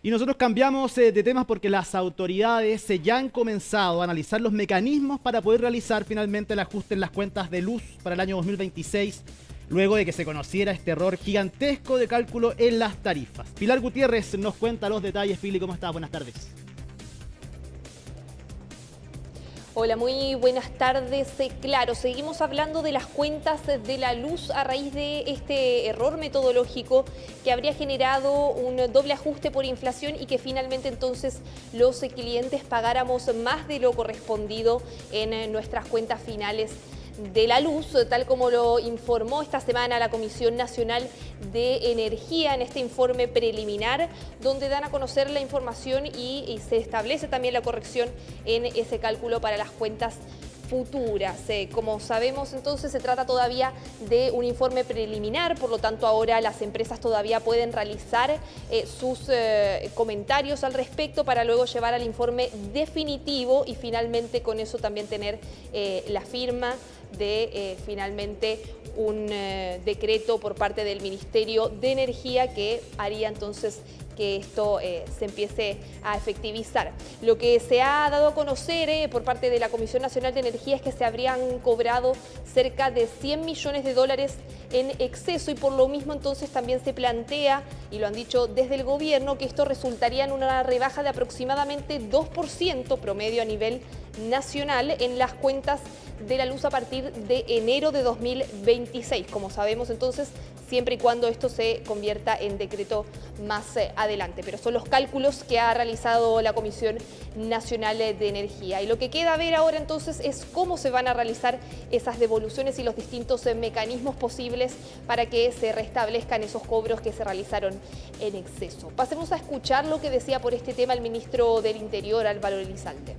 Y nosotros cambiamos de temas porque las autoridades ya han comenzado a analizar los mecanismos para poder realizar finalmente el ajuste en las cuentas de luz para el año 2026, luego de que se conociera este error gigantesco de cálculo en las tarifas. Pilar Gutiérrez nos cuenta los detalles. Pili, ¿cómo estás? Buenas tardes. Hola, muy buenas tardes. Claro, seguimos hablando de las cuentas de la luz a raíz de este error metodológico que habría generado un doble ajuste por inflación y que finalmente entonces los clientes pagáramos más de lo correspondido en nuestras cuentas finales de la luz, tal como lo informó esta semana la Comisión Nacional de Energía en este informe preliminar, donde dan a conocer la información y se establece también la corrección en ese cálculo para las cuentas futuras. Como sabemos, entonces se trata todavía de un informe preliminar, por lo tanto ahora las empresas todavía pueden realizar sus comentarios al respecto para luego llevar al informe definitivo y finalmente con eso también tener la firma de finalmente un decreto por parte del Ministerio de Energía que haría entonces que esto se empiece a efectivizar. Lo que se ha dado a conocer por parte de la Comisión Nacional de Energía es que se habrían cobrado cerca de 100 millones de dólares en exceso y por lo mismo entonces también se plantea, y lo han dicho desde el gobierno, que esto resultaría en una rebaja de aproximadamente 2% promedio a nivel nacional en las cuentas de la luz a partir de enero de 2026. Como sabemos entonces, siempre y cuando esto se convierta en decreto más adelante. Pero son los cálculos que ha realizado la Comisión Nacional de Energía. Y lo que queda ver ahora entonces es cómo se van a realizar esas devoluciones y los distintos mecanismos posibles para que se restablezcan esos cobros que se realizaron en exceso. Pasemos a escuchar lo que decía por este tema el ministro del Interior, Álvaro Elizalde.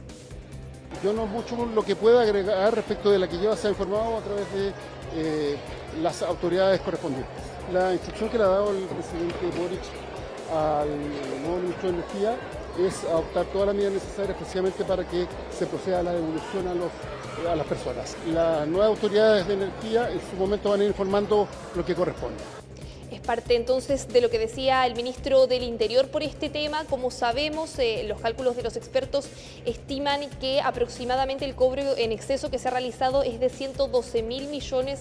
Yo no mucho lo que pueda agregar respecto de la que ya se ha informado a través de las autoridades correspondientes. La instrucción que le ha dado el presidente Boric al nuevo ministro de Energía es adoptar todas las medidas necesarias precisamente para que se proceda a la devolución a las personas. Las nuevas autoridades de energía en su momento van a ir informando lo que corresponde. Es parte entonces de lo que decía el ministro del Interior por este tema. Como sabemos, los cálculos de los expertos estiman que aproximadamente el cobro en exceso que se ha realizado es de 112.000 millones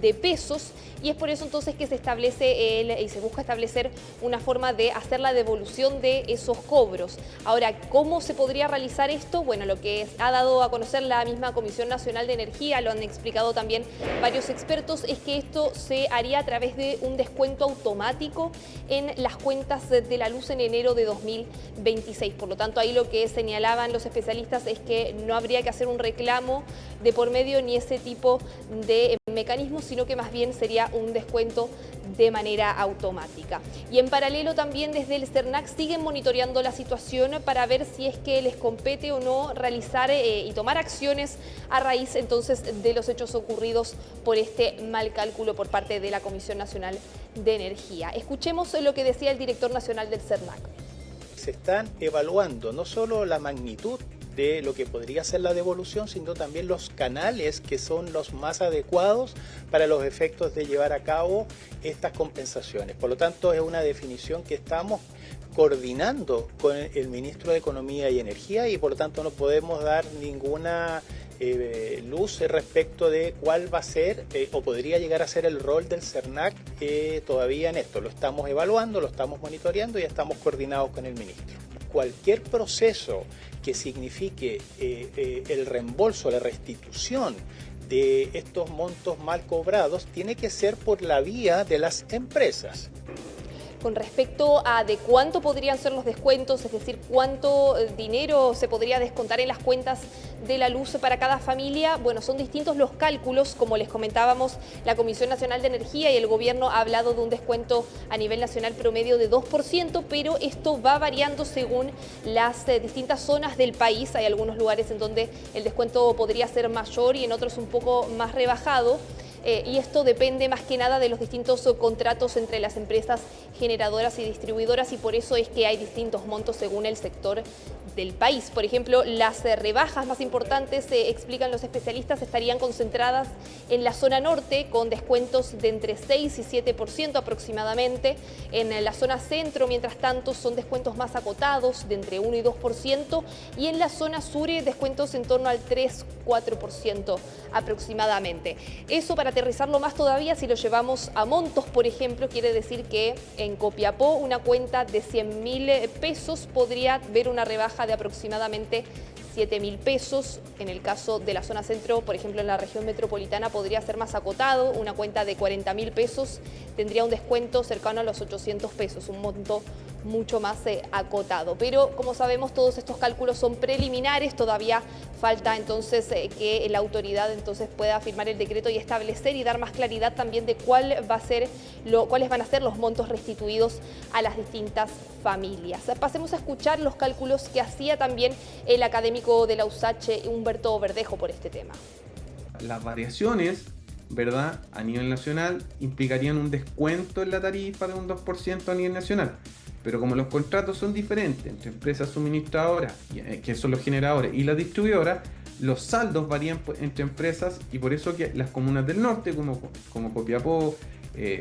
de pesos y es por eso entonces que se establece y se busca establecer una forma de hacer la devolución de esos cobros. Ahora, ¿cómo se podría realizar esto? Bueno, lo que ha dado a conocer la misma Comisión Nacional de Energía, lo han explicado también varios expertos, es que esto se haría a través de un descuento automático en las cuentas de la luz en enero de 2026. Por lo tanto, ahí lo que señalaban los especialistas es que no habría que hacer un reclamo de por medio ni ese tipo de mecanismos, sino que más bien sería un descuento de manera automática. Y en paralelo también desde el CERNAC siguen monitoreando la situación para ver si es que les compete o no realizar y tomar acciones a raíz entonces de los hechos ocurridos por este mal cálculo por parte de la Comisión Nacional de Energía. Escuchemos lo que decía el director nacional del CERNAC. Se están evaluando no solo la magnitud de lo que podría ser la devolución, sino también los canales que son los más adecuados para los efectos de llevar a cabo estas compensaciones. Por lo tanto, es una definición que estamos coordinando con el ministro de Economía y Energía y por lo tanto no podemos dar ninguna luz respecto de cuál va a ser o podría llegar a ser el rol del CERNAC todavía en esto. Lo estamos evaluando, lo estamos monitoreando y estamos coordinados con el ministro. Cualquier proceso que signifique el reembolso, la restitución de estos montos mal cobrados tiene que ser por la vía de las empresas. Con respecto a de cuánto podrían ser los descuentos, es decir, cuánto dinero se podría descontar en las cuentas de la luz para cada familia, bueno, son distintos los cálculos, como les comentábamos, la Comisión Nacional de Energía y el gobierno ha hablado de un descuento a nivel nacional promedio de 2%, pero esto va variando según las distintas zonas del país. Hay algunos lugares en donde el descuento podría ser mayor y en otros un poco más rebajado. y esto depende más que nada de los distintos contratos entre las empresas generadoras y distribuidoras, y por eso es que hay distintos montos según el sector del país. Por ejemplo, las rebajas más importantes, explican los especialistas, estarían concentradas en la zona norte con descuentos de entre 6 y 7% aproximadamente. En la zona centro, mientras tanto, son descuentos más acotados de entre 1 y 2%, y en la zona sur descuentos en torno al 3-4% aproximadamente. Eso, para aterrizarlo más todavía, si lo llevamos a montos, por ejemplo, quiere decir que en Copiapó una cuenta de 100.000 pesos podría ver una rebaja de aproximadamente 7.000 pesos. En el caso de la zona centro, por ejemplo, en la región metropolitana podría ser más acotado. Una cuenta de 40.000 pesos tendría un descuento cercano a los 800 pesos, un monto mucho más acotado. Pero, como sabemos, todos estos cálculos son preliminares. Todavía falta entonces que la autoridad entonces pueda firmar el decreto y establecer y dar más claridad también de cuáles van a ser los montos restituidos a las distintas familias. Pasemos a escuchar los cálculos que hacía también el académico de la USACH, Humberto Verdejo, por este tema. Las variaciones, ¿verdad?, a nivel nacional implicarían un descuento en la tarifa de un 2% a nivel nacional. Pero como los contratos son diferentes entre empresas suministradoras, que son los generadores, y las distribuidoras, los saldos varían entre empresas, y por eso que las comunas del norte, como Copiapó,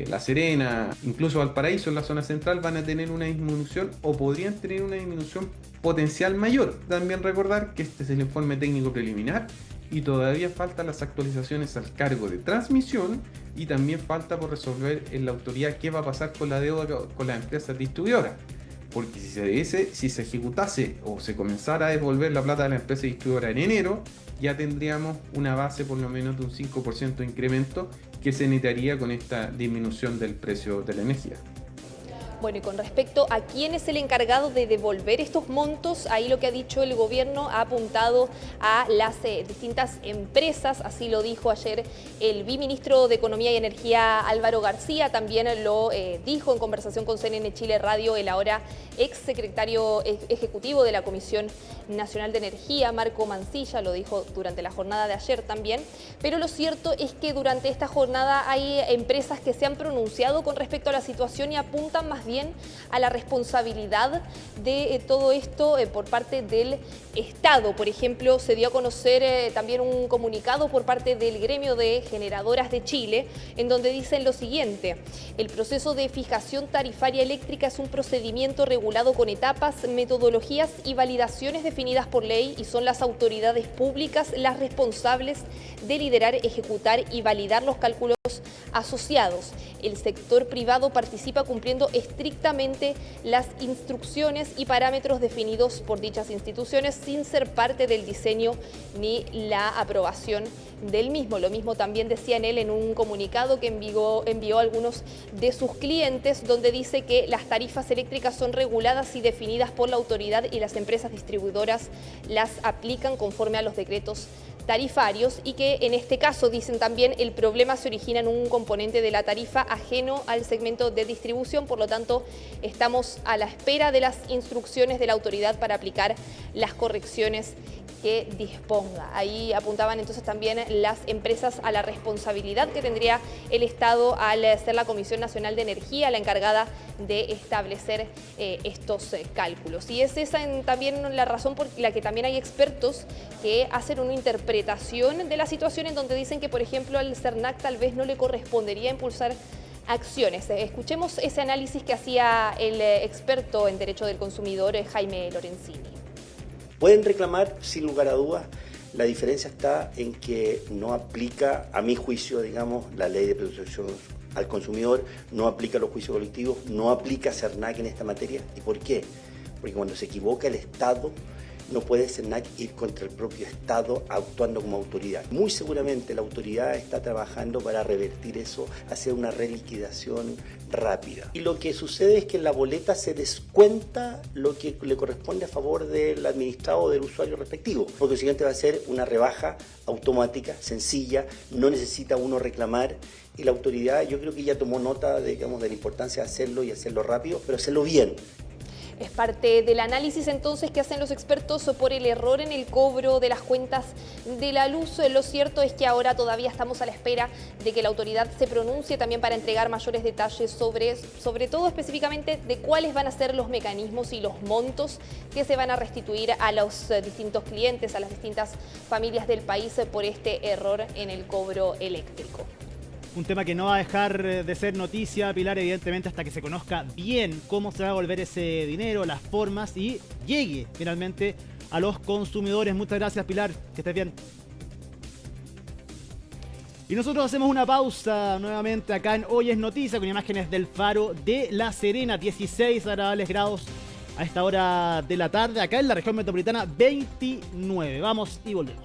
La Serena, incluso Valparaíso en la zona central, van a tener una disminución o podrían tener una disminución potencial mayor. También recordar que este es el informe técnico preliminar y todavía faltan las actualizaciones al cargo de transmisión, y también falta por resolver en la autoridad qué va a pasar con la deuda con las empresas distribuidoras. Porque si se ejecutase o se comenzara a devolver la plata de la empresa distribuidora en enero, ya tendríamos una base por lo menos de un 5% de incremento que se necesitaría con esta disminución del precio de la energía. Bueno, y con respecto a quién es el encargado de devolver estos montos, ahí lo que ha dicho el gobierno ha apuntado a las distintas empresas. Así lo dijo ayer el viceministro de Economía y Energía, Álvaro García. También lo dijo en conversación con CNN Chile Radio el ahora exsecretario ejecutivo de la Comisión Nacional de Energía, Marco Mancilla. Lo dijo durante la jornada de ayer también. Pero lo cierto es que durante esta jornada hay empresas que se han pronunciado con respecto a la situación y apuntan más bien a la responsabilidad de todo esto por parte del Estado. Por ejemplo, se dio a conocer también un comunicado por parte del gremio de generadoras de Chile, en donde dicen lo siguiente: el proceso de fijación tarifaria eléctrica es un procedimiento regulado con etapas, metodologías y validaciones definidas por ley, y son las autoridades públicas las responsables de liderar, ejecutar y validar los cálculos asociados. El sector privado participa cumpliendo estrictamente las instrucciones y parámetros definidos por dichas instituciones sin ser parte del diseño ni la aprobación del mismo. Lo mismo también decía en él en un comunicado que envió a algunos de sus clientes, donde dice que las tarifas eléctricas son reguladas y definidas por la autoridad, y las empresas distribuidoras las aplican conforme a los decretos tarifarios, y que en este caso, dicen también, el problema se origina en un componente de la tarifa ajeno al segmento de distribución. Por lo tanto, estamos a la espera de las instrucciones de la autoridad para aplicar las correcciones que disponga. Ahí apuntaban entonces también las empresas a la responsabilidad que tendría el Estado al ser la Comisión Nacional de Energía la encargada de establecer estos cálculos. Y es esa también la razón por la que también hay expertos que hacen una interpretación de la situación, en donde dicen que, por ejemplo, al CERNAC tal vez no le correspondería impulsar acciones. Escuchemos ese análisis que hacía el experto en Derecho del Consumidor, Jaime Lorenzini. Pueden reclamar, sin lugar a dudas. La diferencia está en que no aplica, a mi juicio, digamos, la ley de protección al consumidor, no aplica los juicios colectivos, no aplica CERNAC en esta materia. ¿Y por qué? Porque cuando se equivoca el Estado, no puede CERNAC ir contra el propio Estado actuando como autoridad. Muy seguramente la autoridad está trabajando para revertir eso, hacer una reliquidación rápida. Y lo que sucede es que en la boleta se descuenta lo que le corresponde a favor del administrado o del usuario respectivo. Por consiguiente va a ser una rebaja automática, sencilla, no necesita uno reclamar, y la autoridad yo creo que ya tomó nota, digamos, de la importancia de hacerlo y hacerlo rápido, pero hacerlo bien. Es parte del análisis entonces que hacen los expertos por el error en el cobro de las cuentas de la luz. Lo cierto es que ahora todavía estamos a la espera de que la autoridad se pronuncie también para entregar mayores detalles sobre todo específicamente de cuáles van a ser los mecanismos y los montos que se van a restituir a los distintos clientes, a las distintas familias del país por este error en el cobro eléctrico. Un tema que no va a dejar de ser noticia, Pilar, evidentemente, hasta que se conozca bien cómo se va a devolver ese dinero, las formas y llegue finalmente a los consumidores. Muchas gracias, Pilar, que estés bien. Y nosotros hacemos una pausa nuevamente acá en Hoy es Noticia con imágenes del Faro de La Serena, 16 agradables grados a esta hora de la tarde, acá en la región metropolitana 29. Vamos y volvemos.